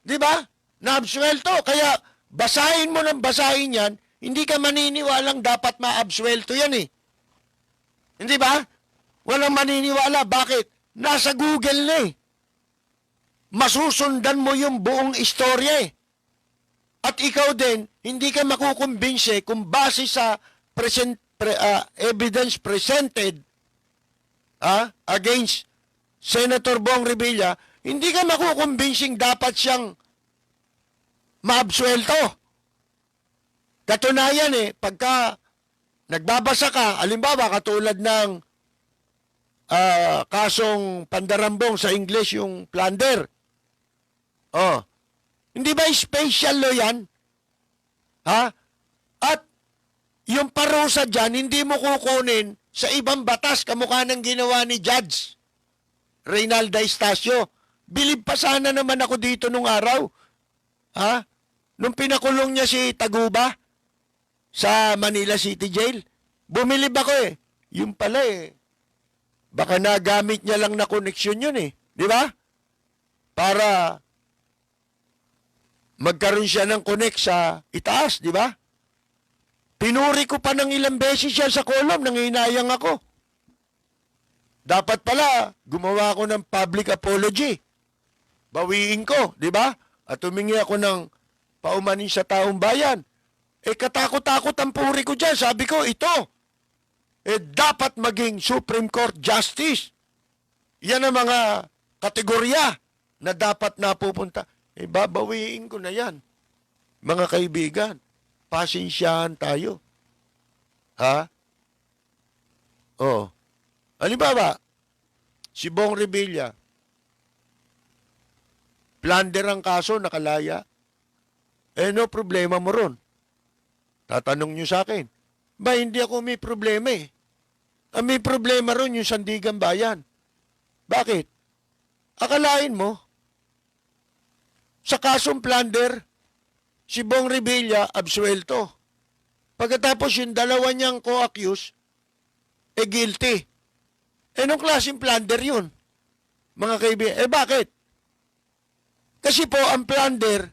Di ba? Naabsuelto. Kaya, basahin mo ng basahin yan, hindi ka maniniwalang dapat maabsuelto yan eh. Hindi ba? Walang maniniwala. Bakit? Nasa Google na eh. Masusundan mo yung buong istorya eh. At ikaw din, hindi ka makukumbinse kung base sa evidence presented against Senator Bong Revilla, hindi ka makukumbinsing dapat siyang maabsuelto. Katunayan eh, pagka nagbabasa ka, alimbawa katulad ng kasong pandarambong sa English, yung plunder. Oh, hindi ba special law yan? Ha? At yung parusa dyan, hindi mo kukunin sa ibang batas kamukha ng ginawa ni Judge Reynalda Estacio. Bilib pa sana naman ako dito nung araw. Ha? Nung pinakulong niya si Taguba sa Manila City Jail, bumilib ako eh. Yung pala eh, baka nagamit niya lang na koneksyon yun eh. Di ba? Para magkaroon siya ng connect sa itaas, di ba? Pinuri ko pa ng ilang beses siya sa kolom, nanginayang ako. Dapat pala, gumawa ako ng public apology. Bawiin ko, di ba? At humingi ako ng paumanin sa taong bayan. Eh katakot-takot ang puri ko dyan. Sabi ko, ito, dapat maging Supreme Court Justice. Yan ang mga kategorya na dapat napupunta. Babawiin ko na yan. Mga kaibigan, pasensyahan tayo. Ha? Oh. Halimbawa, si Bong Revilla, plunder ang kaso, nakalaya. No problema mo ron. Tatanong nyo sa akin, ba hindi ako may problema eh. Ang may problema ron yung Sandigan Bayan. Bakit? Akalain mo, sa kasong plunder, si Bong Revilla absuelto. Pagkatapos yung dalawa niyang co-accused, guilty. Nung klaseng plunder yun? Mga kaibigan, bakit? Kasi po, ang plunder,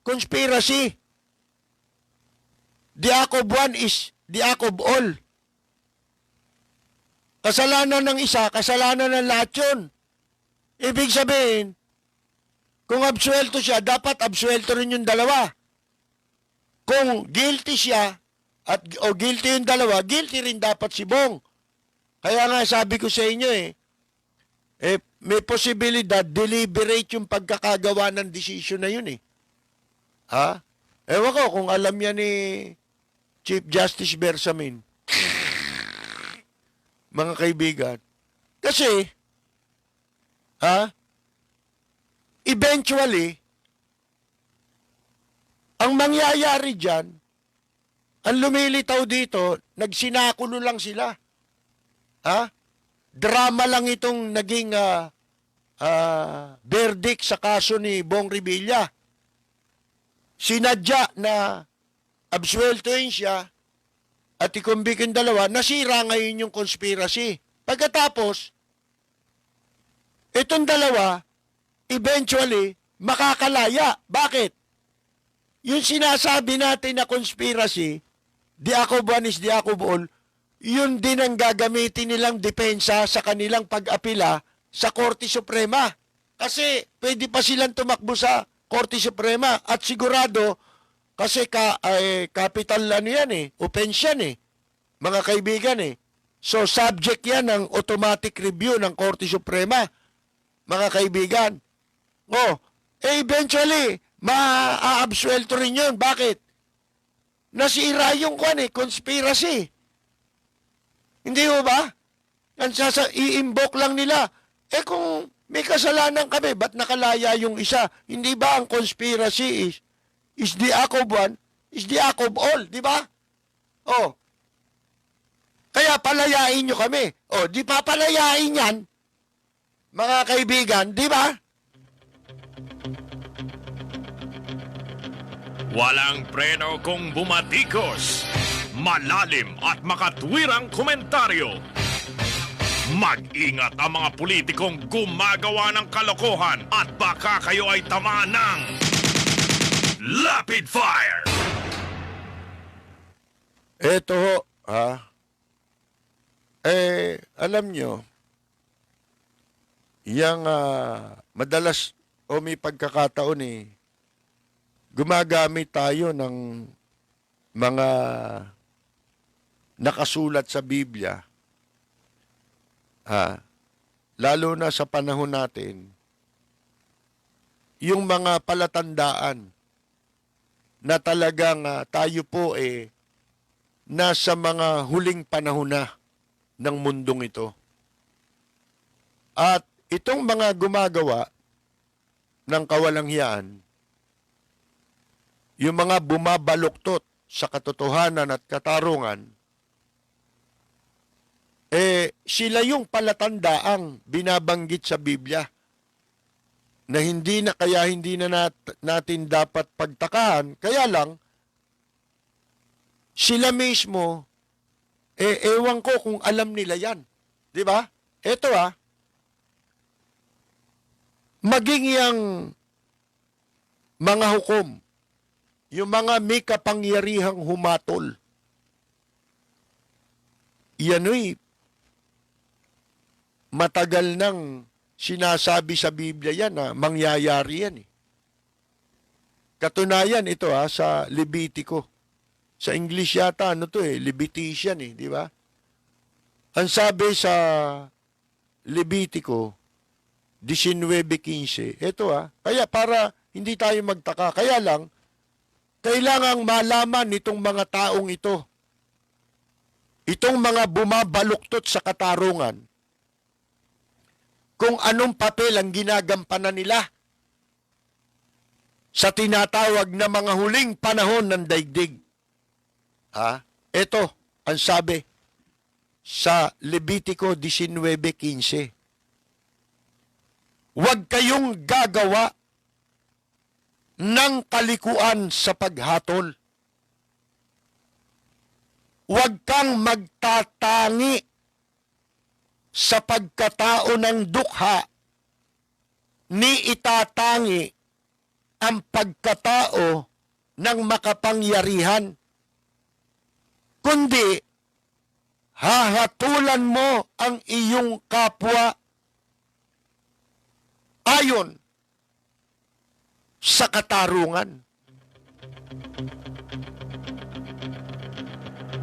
conspiracy. The act of one is the act of all. Kasalanan ng isa, kasalanan ng lahat yun. Ibig sabihin, kung absuelto siya, dapat absuelto rin yung dalawa. Kung guilty siya, o guilty yung dalawa, guilty rin dapat si Bong. Kaya nga sabi ko sa inyo may posibilidad, deliberate yung pagkakagawa ng decision na yun eh. Ha? Ewan ko kung alam yan ni Chief Justice Bersamin. Mga kaibigan. Kasi, eventually, ang mangyayari dyan, ang lumilitaw dito, nagsinakulo lang sila. Drama lang itong naging verdict sa kaso ni Bong Revilla. Sinadya na absueltoin siya at ikumbik yung dalawa, nasira ngayon yung conspiracy. Pagkatapos, itong dalawa, eventually, makakalaya. Bakit? Yung sinasabi natin na conspiracy, the Jacob one is the Jacob all, yun din ang gagamitin nilang depensa sa kanilang pag-apila sa Korte Suprema. Kasi pwede pa silang tumakbo sa Korte Suprema at sigurado kasi capital ano yan offense yan mga kaibigan So subject yan ng automatic review ng Korte Suprema, mga kaibigan. Eventually, maa-absuelto rin yun. Bakit? Nasira yung conspiracy. Hindi mo ba? I-invoke lang nila. Kung may kasalanan kami, ba't nakalaya yung isa? Hindi ba ang conspiracy is the Jacob one, is the Jacob all, di ba? Kaya palayain nyo kami. Di pa palayain yan, mga kaibigan, di ba? Walang preno kung bumatikos. Malalim at makatwirang komentaryo. Mag-ingat ang mga politikong gumagawa ng kalokohan at baka kayo ay tamaan ng Rapid Fire! Eto ho, alam nyo, yang madalas may pagkakataon gumagamit tayo ng mga nakasulat sa Biblia. Lalo na sa panahon natin, yung mga palatandaan na talagang tayo po nasa mga huling panahon na ng mundong ito. At itong mga gumagawa ng kawalanghiyaan, yung mga bumabaluktot sa katotohanan at katarungan, sila yung palatandaang binabanggit sa Biblia na hindi na natin dapat pagtakahan. Kaya lang, sila mismo, ewan ko kung alam nila yan. Di ba? Ito maging yung mga hukom, yung mga may kapangyarihang humatol, yan matagal nang sinasabi sa Biblia yan na mangyayari yan Katunayan ito sa Levitico. Sa English yata Levitation di ba? Ang sabi sa Levitico 19:15, ito kaya para hindi tayo magtaka, kaya lang kailangang malaman nitong mga taong ito, itong mga bumabaluktot sa katarungan, kung anong papel ang ginagampanan nila sa tinatawag na mga huling panahon ng daigdig. Ito ang sabi sa Levitico 19:15. Huwag kayong gagawa ng kalikuan sa paghatol. Huwag kang magtatangi sa pagkatao ng dukha, ni itatangi ang pagkatao ng makapangyarihan, kundi hahatulan mo ang iyong kapwa ayon sa katarungan.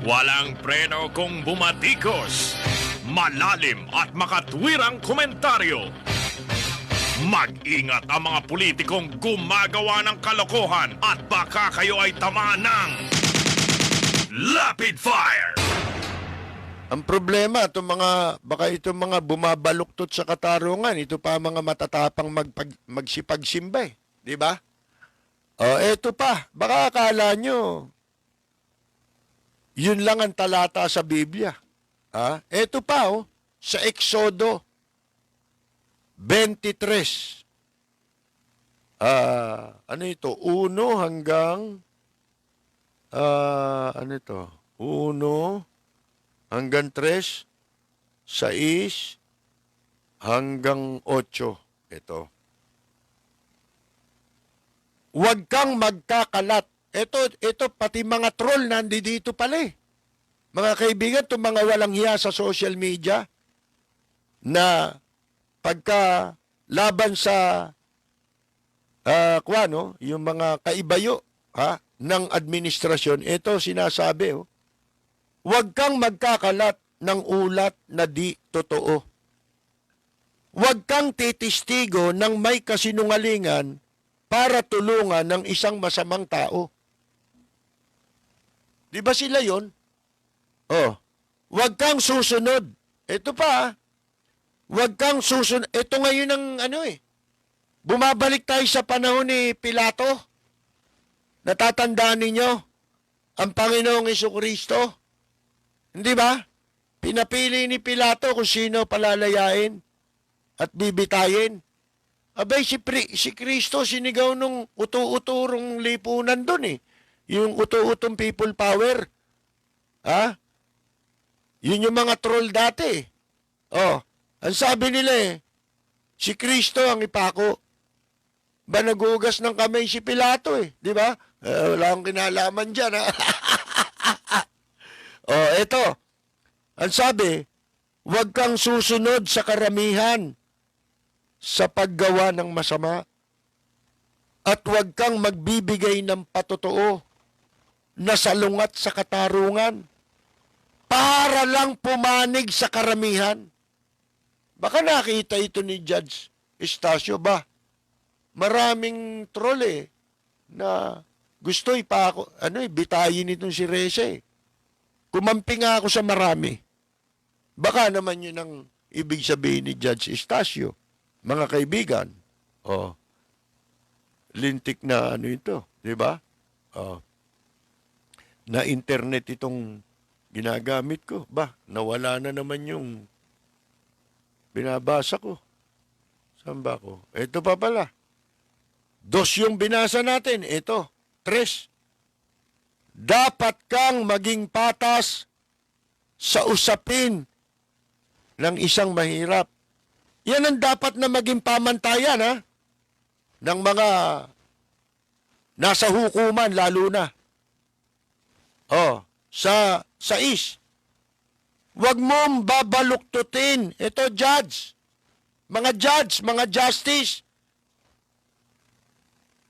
Walang preno kung bumatikos. Malalim at makatwirang komentaryo. Mag-ingat ang mga politikong gumagawa ng kalokohan at baka kayo ay tamaan ng Rapid Fire! Ang problema, baka itong mga bumabaluktot sa katarungan, ito pa mga matatapang magsipagsimba di ba? Eto pa, baka akala nyo, yun lang ang talata sa Biblia. Eto pa, sa Exodo 23. Ano ito? 1 hanggang 1 hanggang 3, 6 hanggang 8. Ito. Huwag kang magkakalat. Ito, pati mga troll nandito pala eh. Mga kaibigan, itong mga walang hiya sa social media na pagka laban sa yung mga kaibayo ng administrasyon, ito sinasabi, huwag kang magkakalat ng ulat na di totoo. Huwag kang titistigo ng may kasinungalingan para tulungan ng isang masamang tao. Di ba sila yon? Huwag kang susunod. Ito pa, huwag kang susunod. Ito ngayon ang bumabalik tayo sa panahon ni Pilato. Natatandaan ninyo ang Panginoong Jesucristo? Hindi ba? Pinapili ni Pilato kung sino palalayain at bibitayin. Abay, si Kristo sinigaw nung utu-uturong lipunan doon eh. Yung utu-utong people power. Yun yung mga troll dati. Ang sabi nila si Kristo ang ipako. Ba nagugas ng kamay si Pilato eh. Di ba? Wala akong kinalaman dyan ito. Ang sabi, huwag kang susunod sa karamihan sa paggawa ng masama at huwag kang magbibigay ng patotoo na salungat sa katarungan para lang pumanig sa karamihan. Baka nakita ito ni Judge Estacio ba? Maraming troll na gusto bitayin itong si Reza Kumampi nga ako sa marami. Baka naman yun ang ibig sabihin ni Judge Estacio. Mga kaibigan, lintik na ito, di ba? Na internet itong ginagamit ko. Nawala na naman yung binabasa ko. Saan ba ko? Ito pa pala. 2 yung binasa natin. Ito, 3. Dapat kang maging patas sa usapin ng isang mahirap. Yan ang dapat na maging pamantayan ng mga nasa hukuman lalo na. Sa 6. Huwag mong babaluktutin. Ito, judge, mga justice.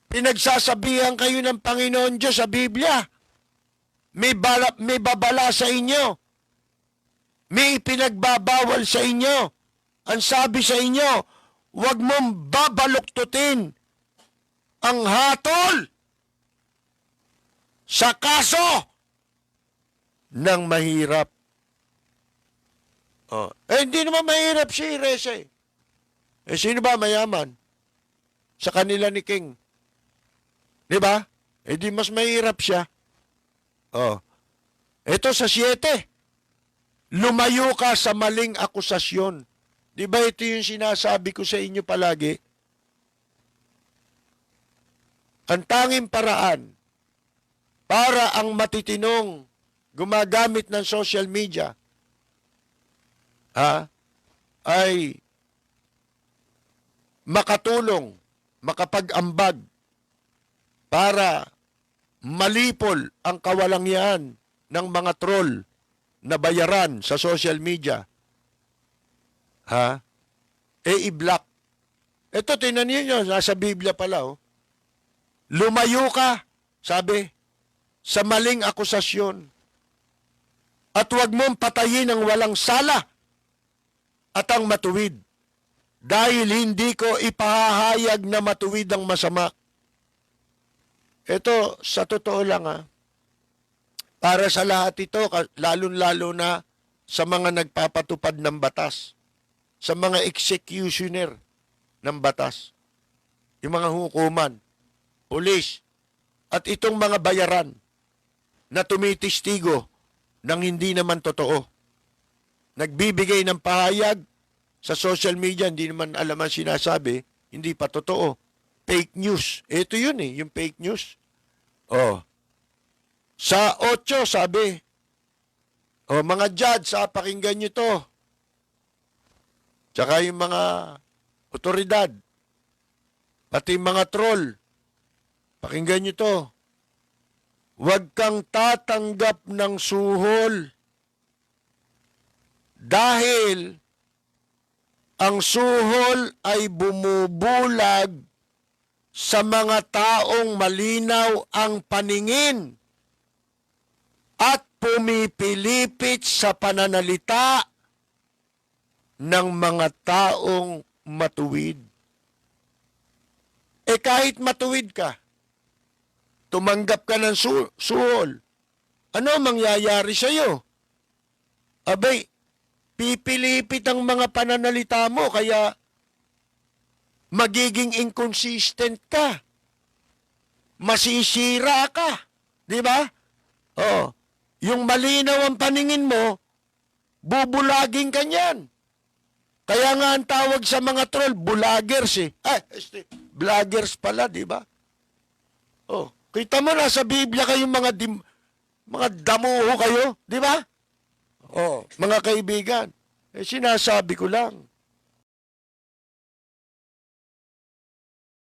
Pinagsasabihan kayo ng Panginoon Diyos sa Biblia. May babala sa inyo. May ipinagbabawal sa inyo. Ang sabi sa inyo, huwag mong babaluktutin ang hatol sa kaso ng mahirap. Hindi naman mahirap si Reza sino ba mayaman? Sa kanila ni King. Di ba? Di mas mahirap siya. Ito sa 7. Lumayo ka sa maling akusasyon. Di ba ito yung sinasabi ko sa inyo palagi? Ang tanging paraan para ang matitinong gumagamit ng social media ay makatulong, makapag-ambag para malipol ang kawalangyaan ng mga troll na bayaran sa social media. I-block. Ito, tinan niyo, nasa Biblia pala. Lumayo ka, sabi, sa maling akusasyon. At huwag mong patayin ang walang sala at ang matuwid. Dahil hindi ko ipahahayag na matuwid ang masama. Ito, sa totoo lang para sa lahat ito, lalo-lalo na sa mga nagpapatupad ng batas, sa mga executioner ng batas, yung mga hukuman, pulis, at itong mga bayaran na tumitistigo ng hindi naman totoo. Nagbibigay ng pahayag sa social media, hindi naman alam ang sinasabi, hindi pa totoo. Fake news. Ito yun yung fake news. Sa 8, sabi, mga judge, pakinggan nyo to. Tsaka yung mga otoridad, pati mga troll, Pakinggan nyo to. Huwag kang tatanggap ng suhol dahil ang suhol ay bumubulag sa mga taong malinaw ang paningin at pumipilipit sa pananalita ng mga taong matuwid. Kahit matuwid ka, tumanggap ka ng suhol, ano mangyayari sa iyo? Abay, pipilipit ang mga pananalita mo, kaya magiging inconsistent ka. Masisira ka. Di ba? Oh, yung malinaw ang paningin mo, bubulaging ka niyan. Kaya nga ang tawag sa mga troll, bulagers eh. Vloggers pala, di ba? Oh, kita mo na sa Biblia kayong mga damuho kayo, di ba? Oh, mga kaibigan, sinasabi ko lang,